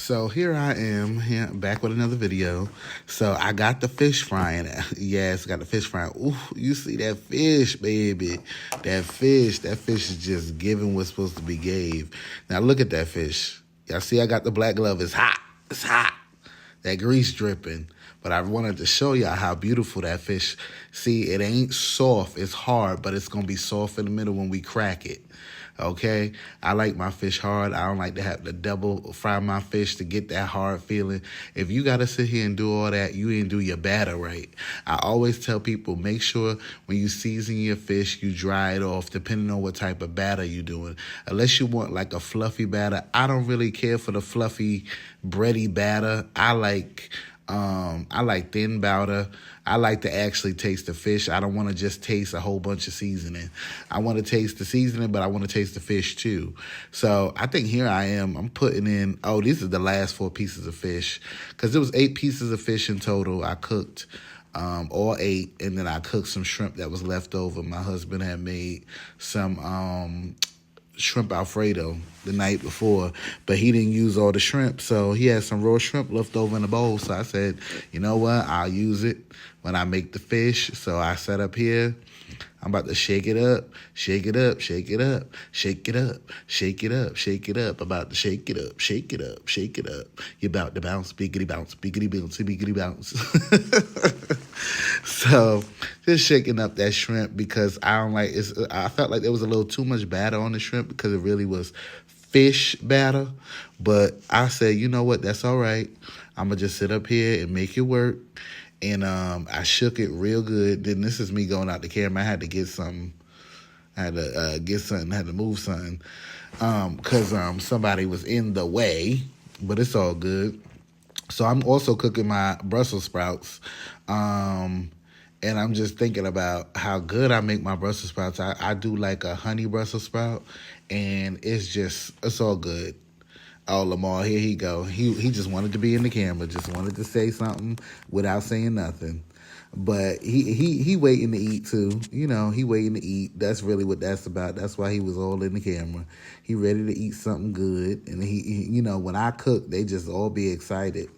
So here I am, here, back with another video. So I got the fish frying. Yes, got the fish frying. Ooh, you see that fish, baby. That fish is just giving what's supposed to be gave. Now look at that fish. Y'all see I got the black glove. It's hot. It's hot. That grease dripping. But I wanted to show y'all how beautiful that fish. See, it ain't soft. It's hard, but it's going to be soft in the middle when we crack it. Okay? I like my fish hard. I don't like to have to double fry my fish to get that hard feeling. If you got to sit here and do all that, you ain't do your batter right. I always tell people, make sure when you season your fish, you dry it off, depending on what type of batter you're doing. Unless you want like a fluffy batter. I don't really care for the fluffy, bready batter. I like thin batter. I like to actually taste the fish. I don't want to just taste a whole bunch of seasoning. I want to taste the seasoning, but I want to taste the fish too. So I think here I am. I'm putting in, these are the last 4 pieces of fish. Because it was 8 pieces of fish in total. I cooked all 8, and then I cooked some shrimp that was left over. My husband had made some shrimp Alfredo the night before, but he didn't use all the shrimp, so he had some raw shrimp left over in the bowl. So I said, you know what, I'll use it when I make the fish. So I set up here. I'm about to shake it up, shake it up, shake it up, shake it up, shake it up, shake it up. About to shake it up, shake it up, shake it up. You about to bounce, biggity bounce, biggity bounce, biggity bounce. So just shaking up that shrimp because I felt like there was a little too much batter on the shrimp because it really was fish batter. But I said, you know what, that's all right. I'm going to just sit up here and make it work. And I shook it real good. Then this is me going out the camera. I had to get something. I had to get something. I had to move something because somebody was in the way. But it's all good. So I'm also cooking my Brussels sprouts. And I'm just thinking about how good I make my Brussels sprouts. I do like a honey Brussels sprout. And it's all good. Oh, Lamar, here he go. He just wanted to be in the camera, just wanted to say something without saying nothing. But he waiting to eat too. You know, he waiting to eat. That's really what that's about. That's why he was all in the camera. He ready to eat something good. And he you know, when I cook, they just all be excited.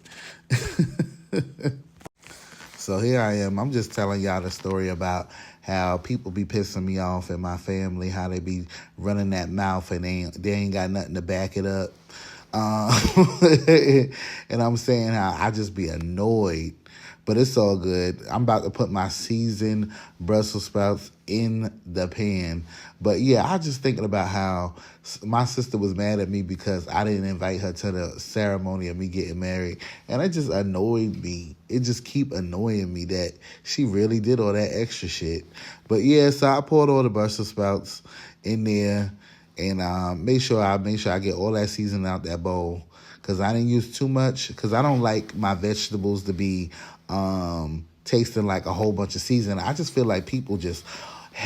So here I am. I'm just telling y'all the story about how people be pissing me off in my family, how they be running that mouth and they ain't got nothing to back it up. And I'm saying how I just be annoyed, but it's all good. I'm about to put my seasoned Brussels sprouts in the pan. But yeah, I just thinking about how my sister was mad at me because I didn't invite her to the ceremony of me getting married. And it just annoyed me. It just keep annoying me that she really did all that extra shit. But yeah, so I poured all the Brussels sprouts in there. And make sure I get all that seasoning out that bowl because I didn't use too much because I don't like my vegetables to be tasting like a whole bunch of seasoning. I just feel like people just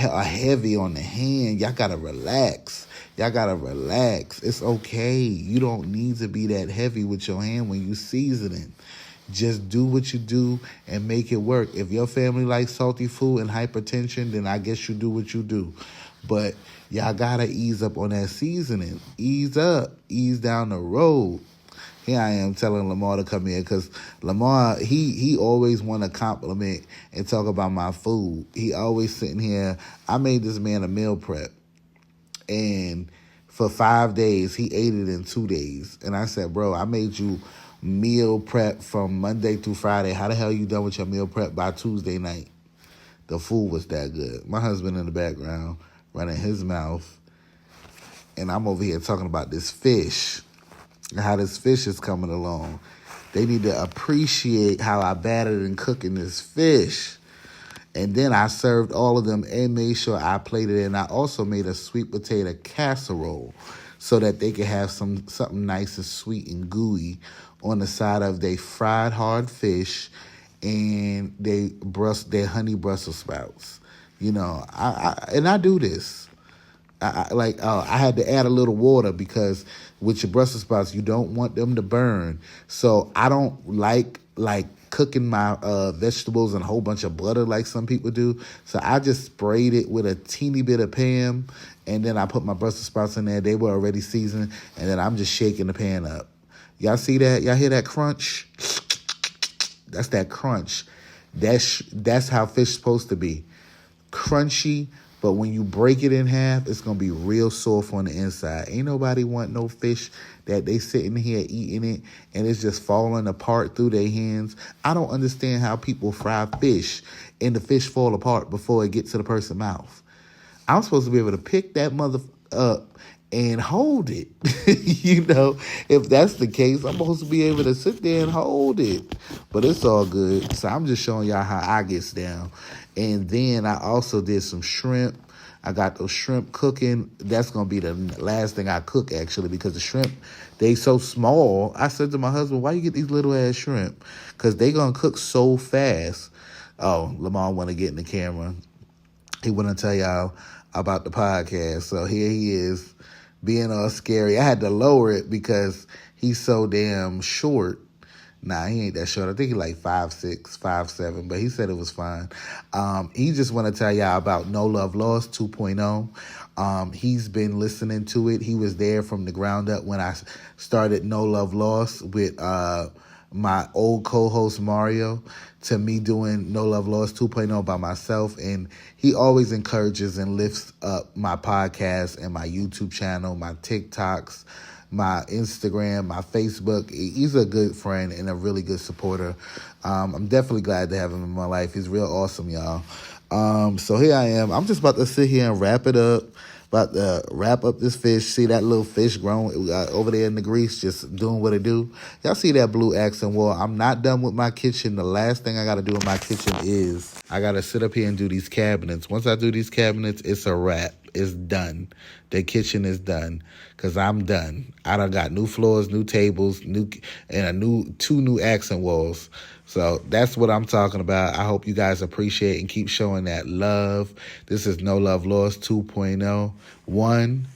are heavy on the hand. Y'all got to relax. It's okay. You don't need to be that heavy with your hand when you seasoning. Just do what you do and make it work. If your family likes salty food and hypertension, then I guess you do what you do. But y'all gotta ease up on that seasoning. Ease up. Ease down the road. Here I am telling Lamar to come here because Lamar, he always want to compliment and talk about my food. He always sitting here. I made this man a meal prep. And for 5 days, he ate it in 2 days. And I said, bro, I made you meal prep from Monday through Friday. How the hell you done with your meal prep by Tuesday night? The food was that good. My husband in the background running his mouth. And I'm over here talking about this fish and how this fish is coming along. They need to appreciate how I battered and cooking this fish. And then I served all of them and made sure I plated it. And I also made a sweet potato casserole so that they could have something nice and sweet and gooey on the side of their fried hard fish and their honey Brussels sprouts. You know, I do this. I had to add a little water because with your Brussels sprouts, you don't want them to burn. So I don't like cooking my vegetables in a whole bunch of butter like some people do. So I just sprayed it with a teeny bit of Pam, and then I put my Brussels sprouts in there. They were already seasoned, and then I'm just shaking the pan up. Y'all see that? Y'all hear that crunch? That's that crunch. That's how fish supposed to be. Crunchy, but when you break it in half, it's gonna be real soft on the inside. Ain't nobody want no fish that they sitting here eating it and it's just falling apart through their hands. I don't understand how people fry fish and the fish fall apart before it gets to the person's mouth. I'm supposed to be able to pick that mother up and hold it. If that's the case, I'm supposed to be able to sit there and hold it. But it's all good. So I'm just showing y'all how I gets down. And then I also did some shrimp. I got those shrimp cooking. That's going to be the last thing I cook, actually, because the shrimp, they so small. I said to my husband, why you get these little ass shrimp? Because they going to cook so fast. Oh, Lamar want to get in the camera. He want to tell y'all about the podcast. So here he is being all scary. I had to lower it because he's so damn short. Nah, he ain't that short. I think he like 5'6", 5'7", but he said it was fine. He just want to tell y'all about No Love Lost 2.0. He's been listening to it. He was there from the ground up when I started No Love Lost with my old co-host Mario to me doing No Love Lost 2.0 by myself. And he always encourages and lifts up my podcast and my YouTube channel, my TikToks, my Instagram, my Facebook. He's a good friend and a really good supporter. I'm definitely glad to have him in my life. He's real awesome, y'all. So here I am. I'm just about to sit here and wrap it up. About to wrap up this fish. See that little fish growing over there in the grease, just doing what it do. Y'all see that blue accent wall? I'm not done with my kitchen. The last thing I got to do in my kitchen is I got to sit up here and do these cabinets. Once I do these cabinets, it's a wrap. It's done. The kitchen is done because I'm done. I done got new floors, new tables, two new accent walls. So that's what I'm talking about. I hope you guys appreciate and keep showing that love. This is No Love Lost 2.0. 1,